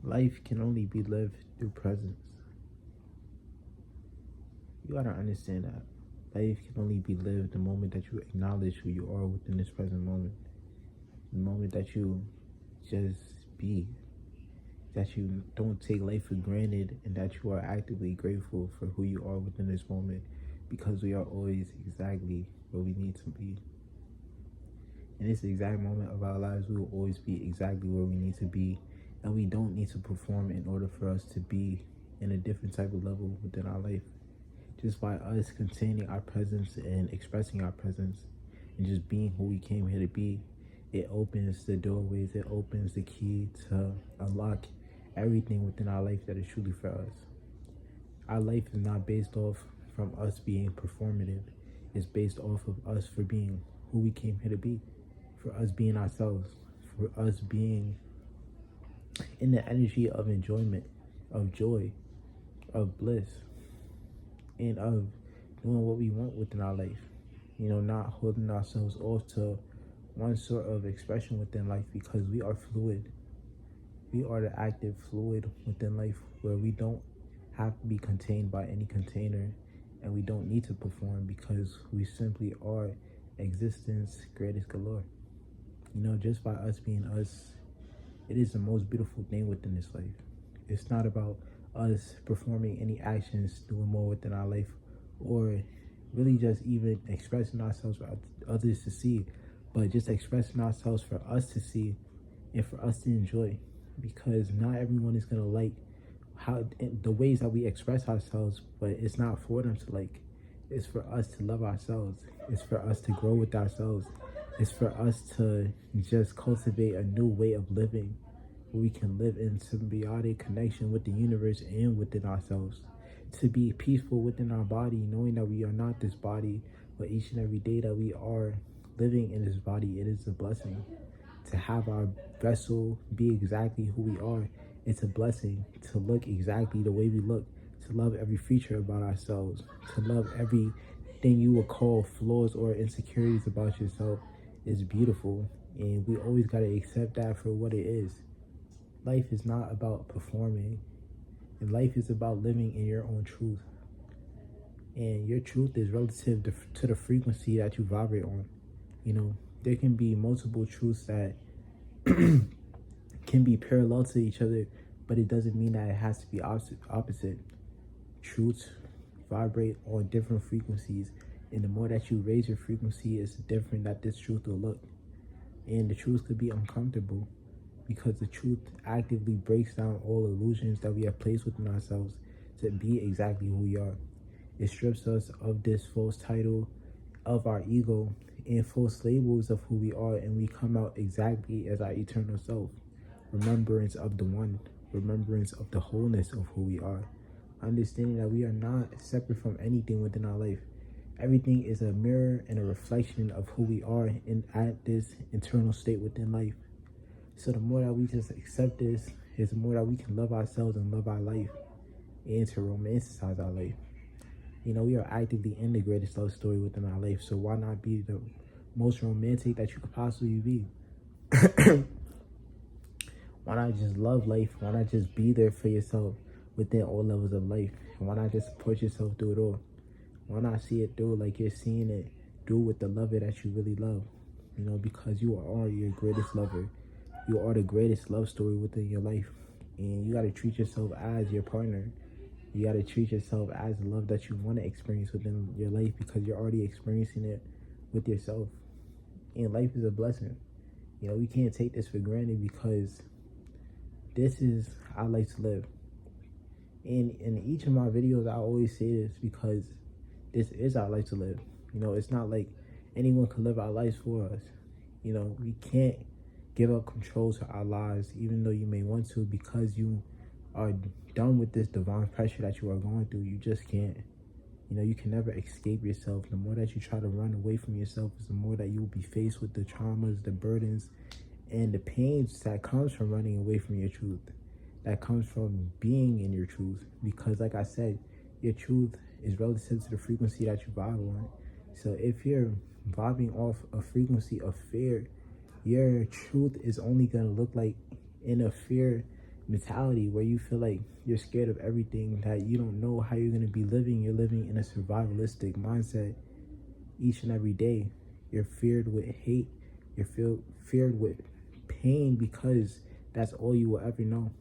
Life can only be lived through presence. You gotta understand that. Life can only be lived the moment that you acknowledge who you are within this present moment. The moment that you just be. That you don't take life for granted and that you are actively grateful for who you are within this moment, because we are always exactly where we need to be. In this exact moment of our lives, we will always be exactly where we need to be, and we don't need to perform in order for us to be in a different type of level within our life. Just by us containing our presence and expressing our presence and just being who we came here to be, it opens the doorways, it opens the key to unlock everything within our life that is truly for us. Our life is not based off from us being performative. It's based off of us for being who we came here to be, for us being ourselves, for us being in the energy of enjoyment, of joy, of bliss, and of doing what we want within our life. Not holding ourselves off to one sort of expression within life, because we are fluid. We are the active fluid within life, where we don't have to be contained by any container, and we don't need to perform, because we simply are existence greatest galore. Just by us being us, it is the most beautiful thing within this life. It's not about us performing any actions, doing more within our life, or really just even expressing ourselves for others to see, but just expressing ourselves for us to see and for us to enjoy. Because not everyone is gonna like how the ways that we express ourselves, but it's not for them to like. It's for us to love ourselves. It's for us to grow with ourselves. It's for us to just cultivate a new way of living, where we can live in symbiotic connection with the universe and within ourselves. To be peaceful within our body, knowing that we are not this body, but each and every day that we are living in this body, it is a blessing. To have our vessel be exactly who we are, it's a blessing. To look exactly the way we look, to love every feature about ourselves, to love everything you would call flaws or insecurities about yourself is beautiful. And we always got to accept that for what it is. Life is not about performing, and life is about living in your own truth. And your truth is relative to the frequency that you vibrate on. There can be multiple truths that can be parallel to each other, but it doesn't mean that it has to be opposite. Truths vibrate on different frequencies, and the more that you raise your frequency, it's different that this truth will look. And the truth could be uncomfortable, because the truth actively breaks down all illusions that we have placed within ourselves to be exactly who we are. It strips us of this false title of our ego and false labels of who we are, and we come out exactly as our eternal self. Remembrance of the one, remembrance of the wholeness of who we are. Understanding that we are not separate from anything within our life. Everything is a mirror and a reflection of who we are at this internal state within life. So the more that we just accept this, is the more that we can love ourselves and love our life, and to romanticize our life. We are actively in the greatest love story within our life, so why not be the most romantic that you could possibly be? Why not just love life? Why not just be there for yourself within all levels of life? And why not just support yourself through it all? Why not see it through like you're seeing it through with the lover that you really love? Because you are your greatest lover. You are the greatest love story within your life. And you got to treat yourself as your partner. You got to treat yourself as the love that you want to experience within your life, because you're already experiencing it with yourself. And life is a blessing. We can't take this for granted, because this is how I like to live. And in each of my videos, I always say this, because this is our life to live. It's not like anyone can live our lives for us. We can't give up control to our lives, even though you may want to, because you are done with this divine pressure that you are going through. You just can't. You can never escape yourself. The more that you try to run away from yourself, is the more that you will be faced with the traumas, the burdens, and the pains that comes from running away from your truth, that comes from being in your truth. Because like I said, your truth is relative to the frequency that you vibe on. So if you're vibing off a frequency of fear, your truth is only going to look like in a fear mentality where you feel like you're scared of everything, that you don't know how you're going to be living. You're living in a survivalistic mindset each and every day. You're feared with hate. Feared with pain because that's all you will ever know.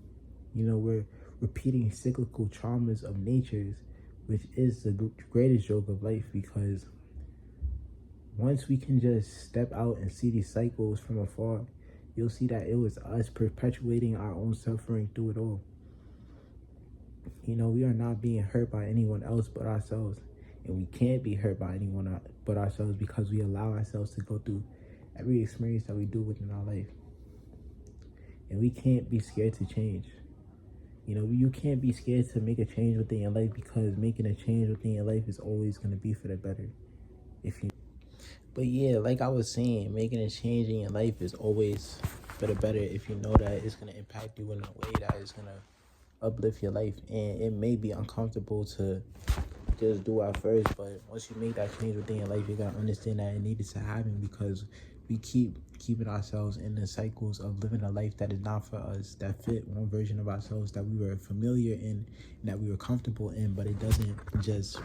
We're repeating cyclical traumas of natures, which is the greatest joke of life, because once we can just step out and see these cycles from afar, you'll see that it was us perpetuating our own suffering through it all. We are not being hurt by anyone else but ourselves. And we can't be hurt by anyone but ourselves, because we allow ourselves to go through every experience that we do within our life. And we can't be scared to change. You can't be scared to make a change within your life, because making a change within your life is always going to be for the better. But yeah, like I was saying, making a change in your life is always for the better if you know that it's going to impact you in a way that is going to uplift your life. And it may be uncomfortable to just do at first, but once you make that change within your life, you got to understand that it needed to happen, because we keep keeping ourselves in the cycles of living a life that is not for us, that fit one version of ourselves that we were familiar in and that we were comfortable in, but it doesn't just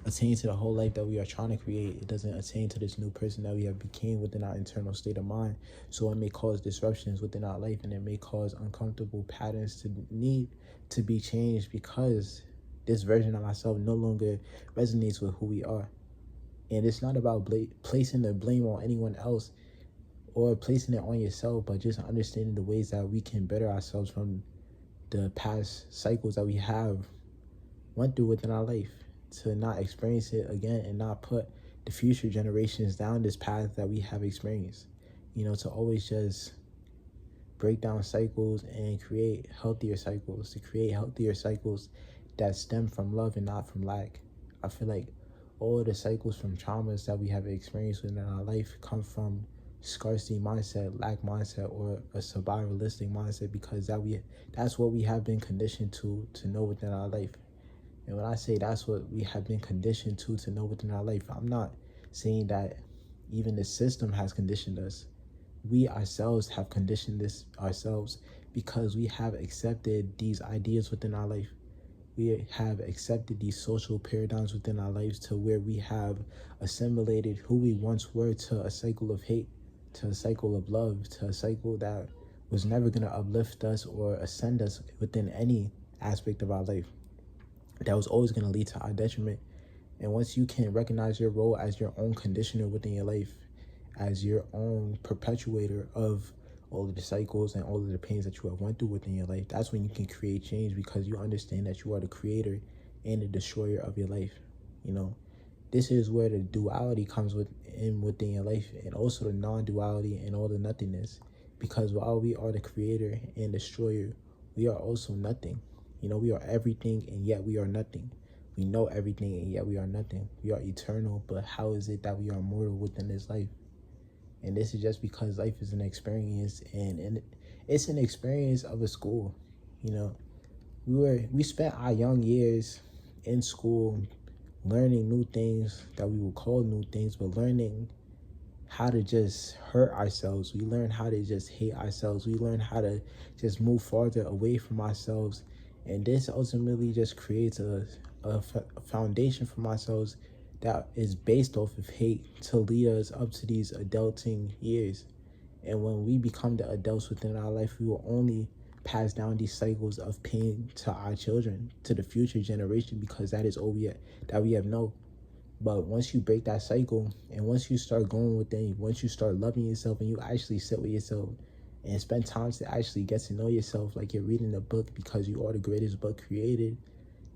attain to the whole life that we are trying to create. It doesn't attain to this new person that we have became within our internal state of mind. So it may cause disruptions within our life, and it may cause uncomfortable patterns to need to be changed, because this version of ourselves no longer resonates with who we are. And it's not about placing the blame on anyone else or placing it on yourself, but just understanding the ways that we can better ourselves from the past cycles that we have went through within our life, to not experience it again and not put the future generations down this path that we have experienced. To always just break down cycles and create healthier cycles, that stem from love and not from lack. I feel like all the cycles from traumas that we have experienced within our life come from scarcity mindset, lack mindset, or a survivalistic mindset, because that's what we have been conditioned to know within our life. And when I say that's what we have been conditioned to know within our life, I'm not saying that even the system has conditioned us. We ourselves have conditioned this ourselves, because we have accepted these ideas within our life. We have accepted these social paradigms within our lives, to where we have assimilated who we once were to a cycle of hate, to a cycle of love, to a cycle that was never going to uplift us or ascend us within any aspect of our life. That was always going to lead to our detriment. And once you can recognize your role as your own conditioner within your life, as your own perpetuator of all of the cycles and all of the pains that you have went through within your life, that's when you can create change, because you understand that you are the creator and the destroyer of your life. This is where the duality comes within your life, and also the non-duality and all the nothingness, because while we are the creator and destroyer, we are also nothing. We are everything and yet we are nothing. We know everything and yet we are nothing. We are eternal, but how is it that we are mortal within this life? And this is just because life is an experience, and it's an experience of a school. We spent our young years in school learning new things that we would call new things, but learning how to just hurt ourselves. We learn how to just hate ourselves. We learn how to just move farther away from ourselves. And this ultimately just creates a foundation for ourselves that is based off of hate, to lead us up to these adulting years. And when we become the adults within our life, we will only pass down these cycles of pain to our children, to the future generation, because that is all we have known. But once you break that cycle, and once you start going within, once you start loving yourself, and you actually sit with yourself and spend time to actually get to know yourself like you're reading a book, because you are the greatest book created,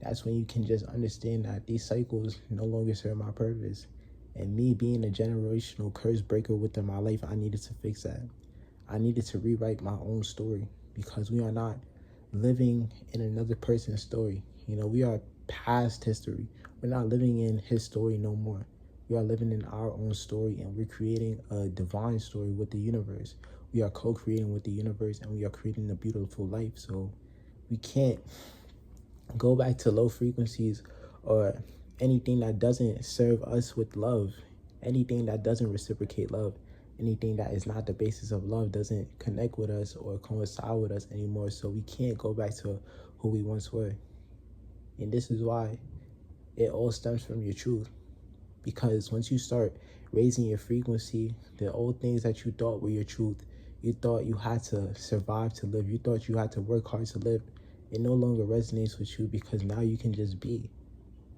that's when you can just understand that these cycles no longer serve my purpose. And me being a generational curse breaker within my life, I needed to fix that. I needed to rewrite my own story, because we are not living in another person's story. We are past history. We're not living in his story no more. We are living in our own story, and we're creating a divine story with the universe. We are co-creating with the universe, and we are creating a beautiful life. So we can't go back to low frequencies or anything that doesn't serve us with love, anything that doesn't reciprocate love. Anything that is not the basis of love doesn't connect with us or coincide with us anymore. So we can't go back to who we once were. And this is why it all stems from your truth. Because once you start raising your frequency, the old things that you thought were your truth, you thought you had to survive to live, you thought you had to work hard to live, it no longer resonates with you, because now you can just be.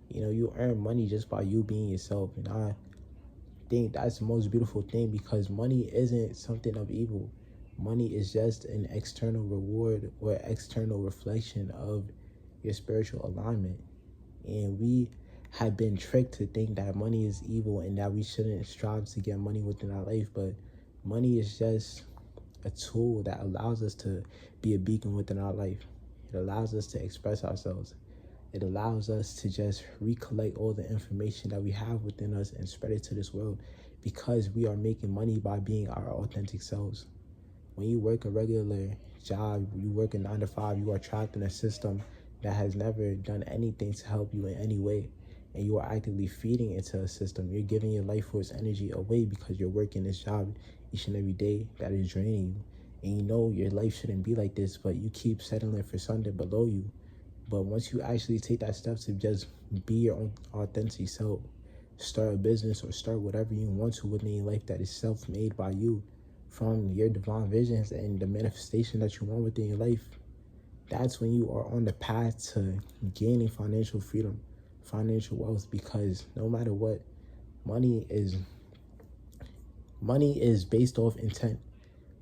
You earn money just by you being yourself. And I think that's the most beautiful thing, because money isn't something of evil. Money is just an external reward or external reflection of your spiritual alignment. And we have been tricked to think that money is evil and that we shouldn't strive to get money within our life. But money is just a tool that allows us to be a beacon within our life. It allows us to express ourselves. It allows us to just recollect all the information that we have within us and spread it to this world, because we are making money by being our authentic selves. When you work a regular job, you work a 9 to 5, you are trapped in a system that has never done anything to help you in any way. And you are actively feeding into a system. You're giving your life force energy away because you're working this job each and every day that is draining you. And you know your life shouldn't be like this, but you keep settling for something below you. But once you actually take that step to just be your own authentic self, start a business or start whatever you want to within your life that is self-made by you, from your divine visions and the manifestation that you want within your life, that's when you are on the path to gaining financial freedom, financial wealth. Because no matter what, money is based off intent.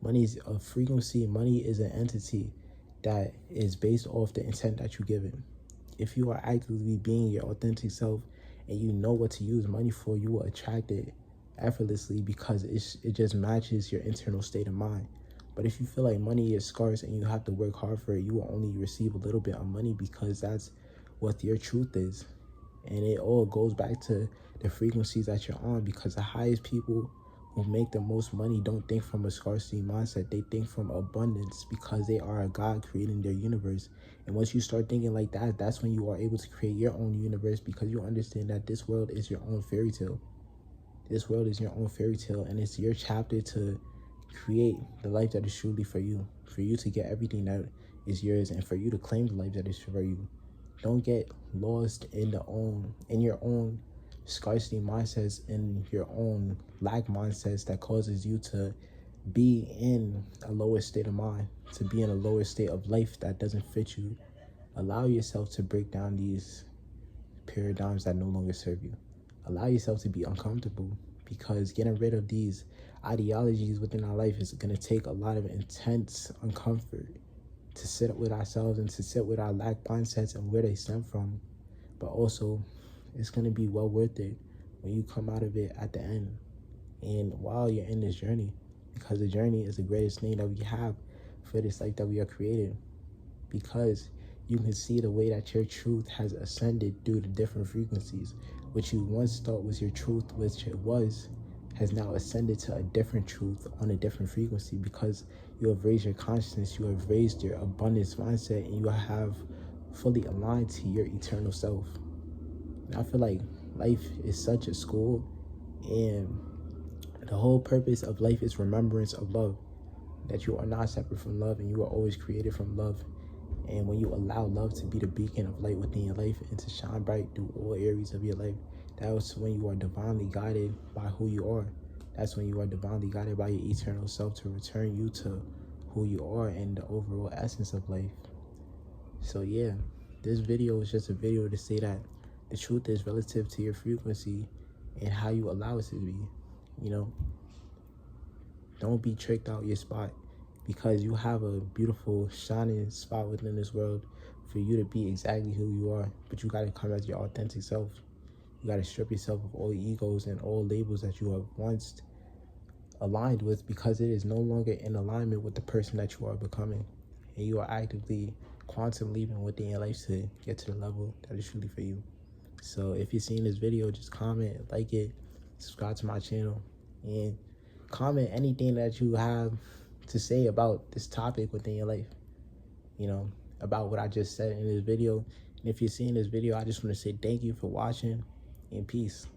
Money is a frequency. Money is an entity that is based off the intent that you give it. If you are actively being your authentic self and you know what to use money for, you will attract it effortlessly, because it just matches your internal state of mind. But if you feel like money is scarce and you have to work hard for it, you will only receive a little bit of money, because that's what your truth is. And it all goes back to the frequencies that you're on, because the highest people who make the most money don't think from a scarcity mindset. They think from abundance, because they are a God creating their universe. And once you start thinking like that, that's when you are able to create your own universe, because you understand that this world is your own fairy tale. This world is your own fairy tale, and it's your chapter to create the life that is truly for you to get everything that is yours, and for you to claim the life that is for you. Don't get lost in your own scarcity mindsets, in your own lack mindsets that causes you to be in a lower state of mind, to be in a lower state of life that doesn't fit you. Allow yourself to break down these paradigms that no longer serve you. Allow yourself to be uncomfortable, because getting rid of these ideologies within our life is going to take a lot of intense uncomfort, to sit with ourselves and to sit with our lack mindsets and where they stem from. But also, it's going to be well worth it when you come out of it at the end, and while you're in this journey, because the journey is the greatest thing that we have for this life that we are created. Because you can see the way that your truth has ascended through the different frequencies. What you once thought was your truth, which it was, has now ascended to a different truth on a different frequency, because you have raised your consciousness, you have raised your abundance mindset, and you have fully aligned to your eternal self. And I feel like life is such a school, and the whole purpose of life is remembrance of love, that you are not separate from love, and you are always created from love. And when you allow love to be the beacon of light within your life and to shine bright through all areas of your life, that's when you are divinely guided by who you are. That's when you are divinely guided by your eternal self to return you to who you are and the overall essence of life. So yeah, this video is just a video to say that the truth is relative to your frequency and how you allow it to be. Don't be tricked out your spot, because you have a beautiful shining spot within this world for you to be exactly who you are. But you got to come as your authentic self. You got to strip yourself of all egos and all labels that you have once aligned with, because it is no longer in alignment with the person that you are becoming. And you are actively quantum leaping within your life to get to the level that is truly for you. So if you're seeing this video, just comment, like it, subscribe to my channel, and comment anything that you have to say about this topic within your life, about what I just said in this video. And if you're seeing this video, I just want to say thank you for watching, and peace.